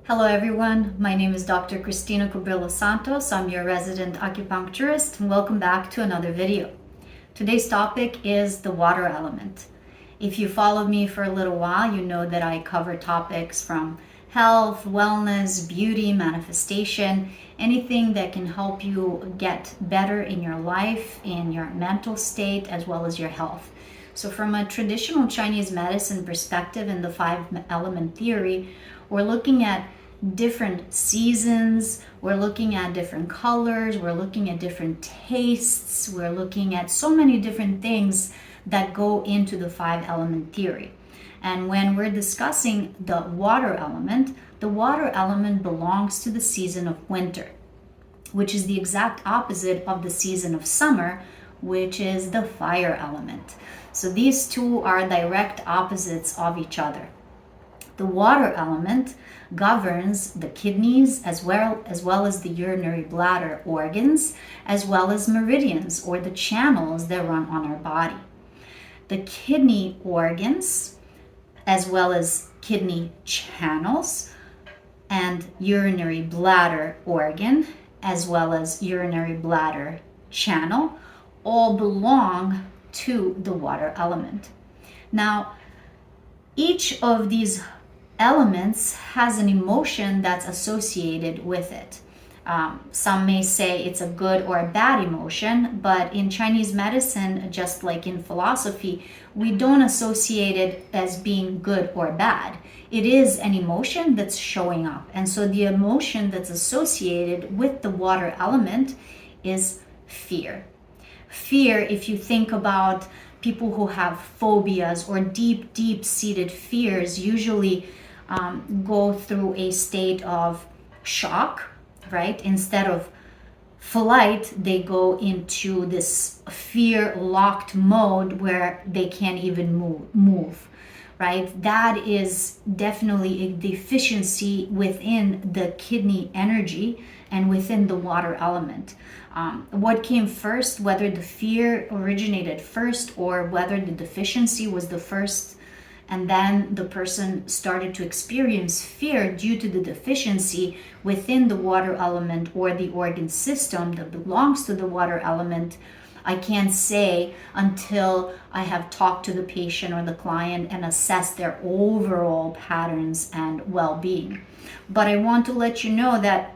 Hello everyone, my name is Dr. Kristina Santos. I'm your resident acupuncturist and welcome back to another video. Today's topic is the water element. If you followed me for a little while, you know that I cover topics from health, wellness, beauty, manifestation, anything that can help you get better in your life, in your mental state, as well as your health. So from a traditional Chinese medicine perspective in the five element theory, we're looking at different seasons, we're looking at different colors, we're looking at different tastes, we're looking at so many different things that go into the five element theory. And when we're discussing the water element belongs to the season of winter, which is the exact opposite of the season of summer, which is the fire element. So these two are direct opposites of each other. The water element governs the kidneys as well as the urinary bladder organs, as well as meridians or the channels that run on our body. The kidney organs, as well as kidney channels, and urinary bladder organ, as well as urinary bladder channel, all belong to the water element. Now, each of these elements has an emotion that's associated with it. Some may say it's a good or a bad emotion, but in Chinese medicine, just like in philosophy, we don't associate it as being good or bad. It is an emotion that's showing up. And so the emotion that's associated with the water element is fear. Fear, if you think about people who have phobias or deep-seated fears, usually go through a state of shock, right? Instead of flight, they go into this fear-locked mode where they can't even move, right? That is definitely a deficiency within the kidney energy and within the water element. What came first, whether the fear originated first or whether the deficiency was the first, and then the person started to experience fear due to the deficiency within the water element or the organ system that belongs to the water element, I can't say until I have talked to the patient or the client and assessed their overall patterns and well-being. But I want to let you know that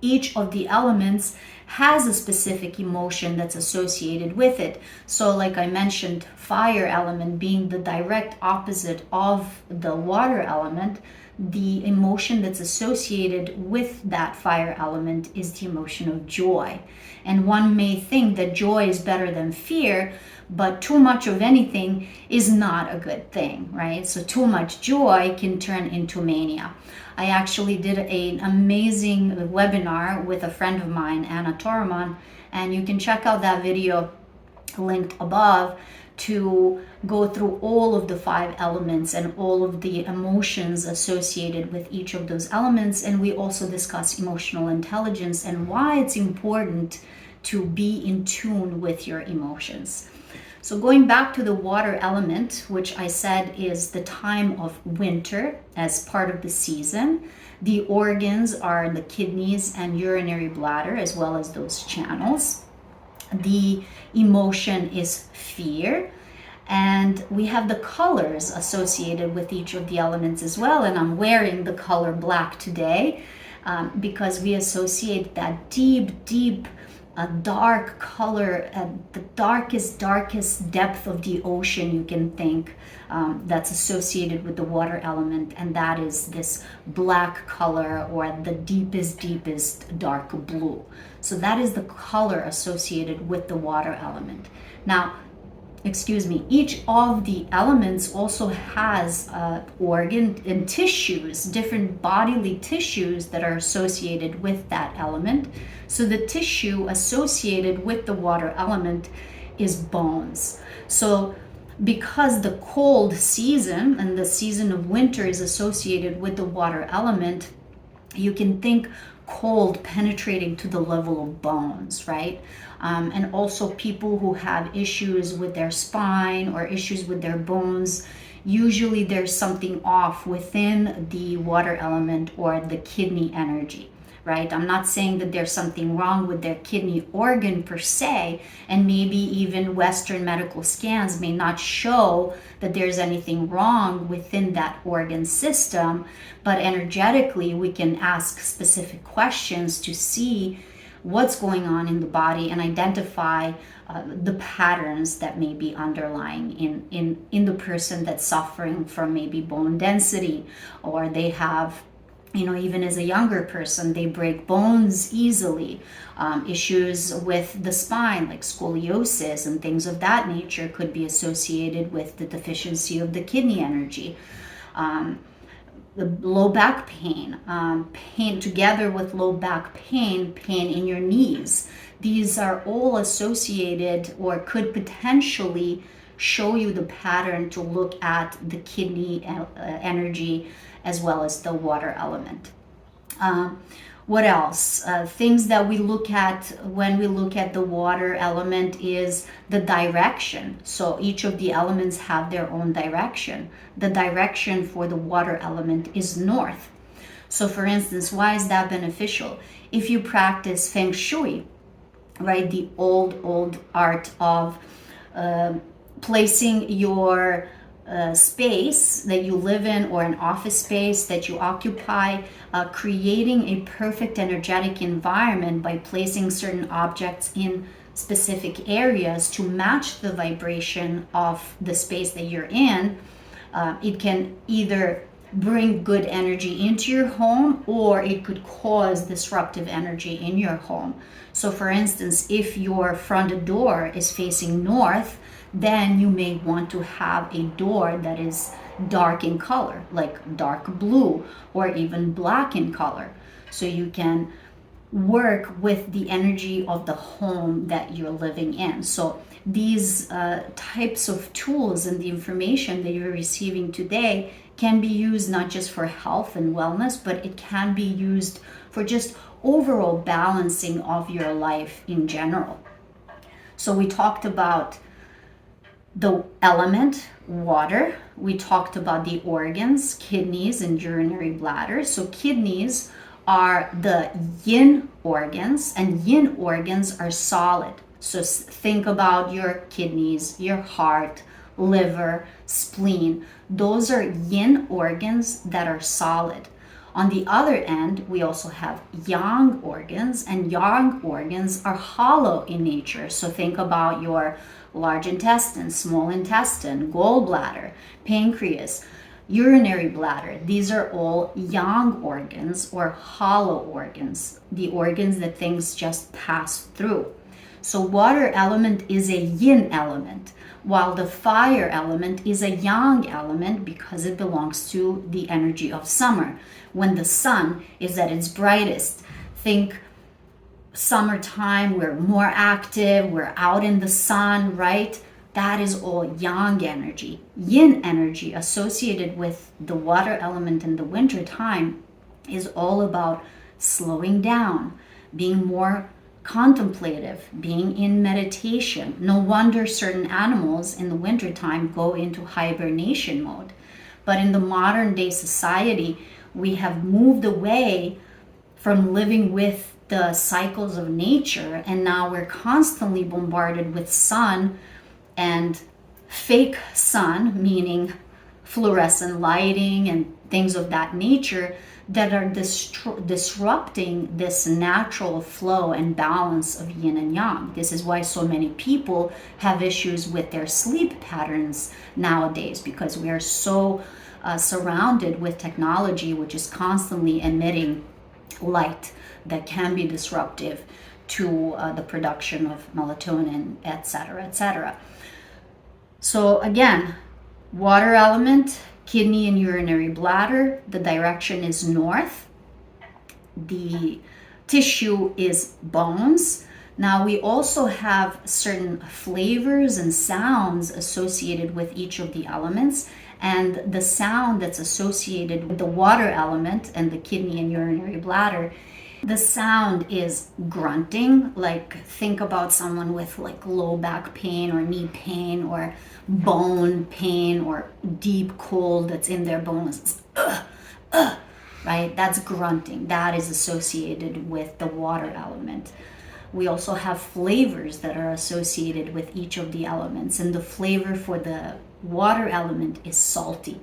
each of the elements has a specific emotion that's associated with it. So like I mentioned, fire element being the direct opposite of the water element, the emotion that's associated with that fire element is the emotion of joy. And one may think that joy is better than fear, but too much of anything is not a good thing, right? So too much joy can turn into mania. I actually did an amazing webinar with a friend of mine, Anna Torman, and you can check out that video linked above to go through all of the five elements and all of the emotions associated with each of those elements. And we also discuss emotional intelligence and why it's important to be in tune with your emotions. So going back to the water element, which I said is the time of winter as part of the season, the organs are the kidneys and urinary bladder, as well as those channels. The emotion is fear. And we have the colors associated with each of the elements as well. And I'm wearing the color black today because we associate that deep, a dark color, the darkest depth of the ocean you can think, that's associated with the water element, and that is this black color or the deepest dark blue. So that is the color associated with the water element. Now, each of the elements also has organ and tissues, different bodily tissues that are associated with that element. So the tissue associated with the water element is bones. So because the cold season and the season of winter is associated with the water element, you can think cold penetrating to the level of bones, right? And also people who have issues with their spine or issues with their bones, usually there's something off within the water element or the kidney energy. Right? I'm not saying that there's something wrong with their kidney organ per se, and maybe even Western medical scans may not show that there's anything wrong within that organ system, but energetically we can ask specific questions to see what's going on in the body and identify the patterns that may be underlying in the person that's suffering from maybe bone density, or they have, even as a younger person, they break bones easily. Issues with the spine, like scoliosis and things of that nature, could be associated with the deficiency of the kidney energy. The low back pain, pain together with low back pain in your knees. These are all associated or could potentially show you the pattern to look at the kidney energy as well as the water element. What else? Things that we look at when we look at the water element is the direction. So each of the elements have their own direction. The direction for the water element is north. So for instance, why is that beneficial? If you practice Feng Shui, right, the old art of placing your space that you live in, or an office space that you occupy, creating a perfect energetic environment by placing certain objects in specific areas to match the vibration of the space that you're in. It can either bring good energy into your home, or it could cause disruptive energy in your home. So for instance, if your front door is facing north, then you may want to have a door that is dark in color, like dark blue or even black in color, so you can work with the energy of the home that you're living in. So these types of tools and the information that you're receiving today can be used not just for health and wellness, but it can be used for just overall balancing of your life in general. So we talked about the element, water. We talked about the organs, kidneys and urinary bladder. So kidneys are the yin organs, and yin organs are solid. So think about your kidneys, your heart, liver, spleen. Those are yin organs that are solid. On the other end, we also have yang organs, and yang organs are hollow in nature. So think about your large intestine, small intestine, gallbladder, pancreas, urinary bladder. These are all yang organs or hollow organs, the organs that things just pass through. So water element is a yin element, while the fire element is a yang element because it belongs to the energy of summer, when the sun is at its brightest. Think summertime, we're more active, we're out in the sun, right? That is all yang energy. Yin energy associated with the water element in the winter time is all about slowing down, being more contemplative, being in meditation. No wonder certain animals in the wintertime go into hibernation mode. But in the modern day society, we have moved away from living with the cycles of nature, and now we're constantly bombarded with sun and fake sun, meaning fluorescent lighting and things of that nature that are disrupting this natural flow and balance of yin and yang. This is why so many people have issues with their sleep patterns nowadays, because we are so surrounded with technology which is constantly emitting light that can be disruptive to the production of melatonin, etc., etc. So again, water element, kidney and urinary bladder, the direction is north. The tissue is bones. Now we also have certain flavors and sounds associated with each of the elements, and the sound that's associated with the water element and the kidney and urinary bladder The sound is grunting. Like, think about someone with like low back pain or knee pain or bone pain or deep cold that's in their bones. Right? That's grunting. That is associated with the water element. We also have flavors that are associated with each of the elements, and the flavor for the water element is salty.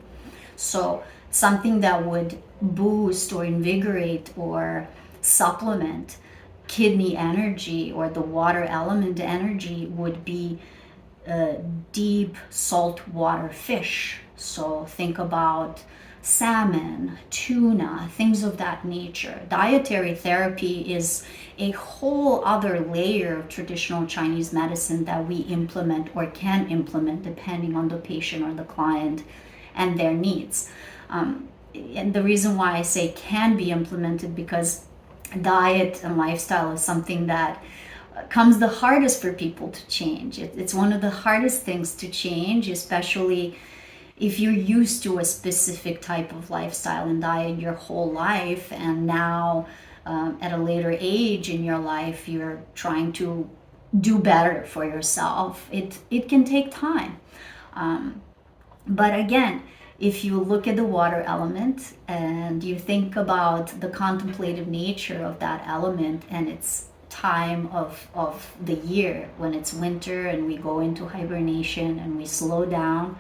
So something that would boost or invigorate or supplement kidney energy or the water element energy would be deep saltwater fish. So think about salmon, tuna, things of that nature. Dietary therapy is a whole other layer of traditional Chinese medicine that we implement or can implement depending on the patient or the client and their needs. And the reason why I say can be implemented, because diet and lifestyle is something that comes the hardest for people to change. It's one of the hardest things to change, especially if you're used to a specific type of lifestyle and diet your whole life, and now at a later age in your life you're trying to do better for yourself. It can take time. But again, if you look at the water element and you think about the contemplative nature of that element and its time of the year, when it's winter and we go into hibernation and we slow down,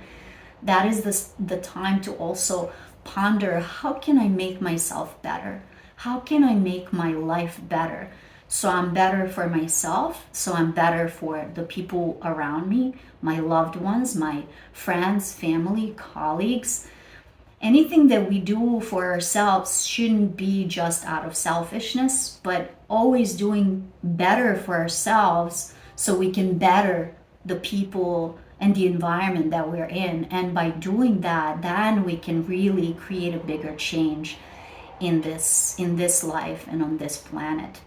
that is the time to also ponder, how can I make myself better? How can I make my life better? So I'm better for myself, so I'm better for the people around me, my loved ones, my friends, family, colleagues. Anything that we do for ourselves shouldn't be just out of selfishness, but always doing better for ourselves so we can better the people and the environment that we're in. And by doing that, then we can really create a bigger change in this life and on this planet.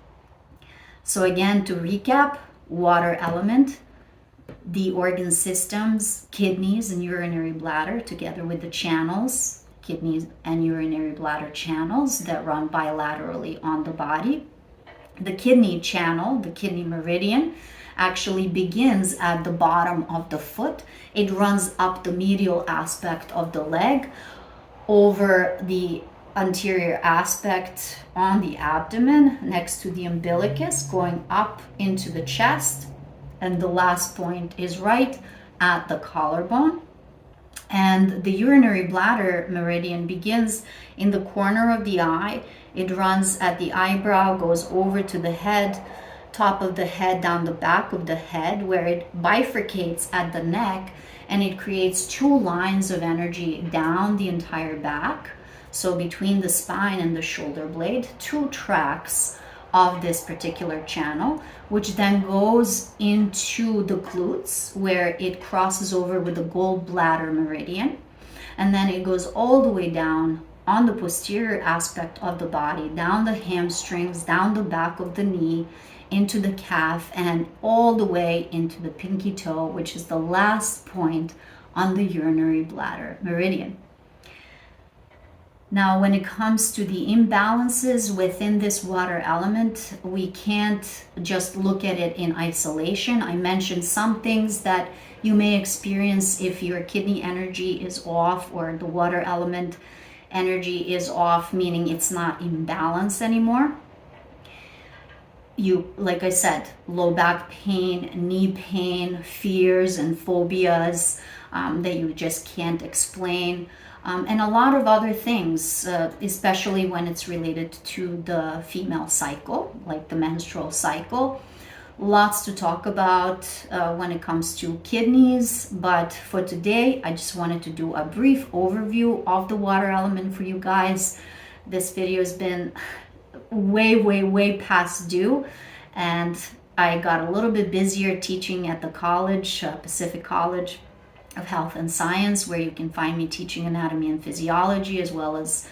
So again, to recap, water element, the organ systems, kidneys and urinary bladder, together with the channels, kidneys and urinary bladder channels that run bilaterally on the body. The kidney channel, the kidney meridian, actually begins at the bottom of the foot. It runs up the medial aspect of the leg, over the anterior aspect on the abdomen, next to the umbilicus, going up into the chest, and the last point is right at the collarbone. And the urinary bladder meridian begins in the corner of the eye. It runs at the eyebrow, goes over to the head, top of the head, down the back of the head, where it bifurcates at the neck, and it creates two lines of energy down the entire back. So between the spine and the shoulder blade, two tracks of this particular channel, which then goes into the glutes, where it crosses over with the gallbladder meridian, and then it goes all the way down on the posterior aspect of the body, down the hamstrings, down the back of the knee, into the calf, and all the way into the pinky toe, which is the last point on the urinary bladder meridian. Now, when it comes to the imbalances within this water element, we can't just look at it in isolation. I mentioned some things that you may experience if your kidney energy is off or the water element energy is off, meaning it's not in balance anymore. You, like I said, low back pain, knee pain, fears and phobias that you just can't explain. And a lot of other things, especially when it's related to the female cycle, like the menstrual cycle. Lots to talk about when it comes to kidneys, but for today, I just wanted to do a brief overview of the water element for you guys. This video has been way past due, and I got a little bit busier teaching at the college, Pacific College of Health and Science, where you can find me teaching anatomy and physiology, as well as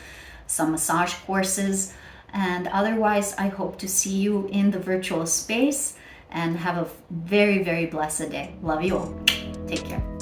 some massage courses. And otherwise, I hope to see you in the virtual space, and have a very blessed day. Love you all. Take care.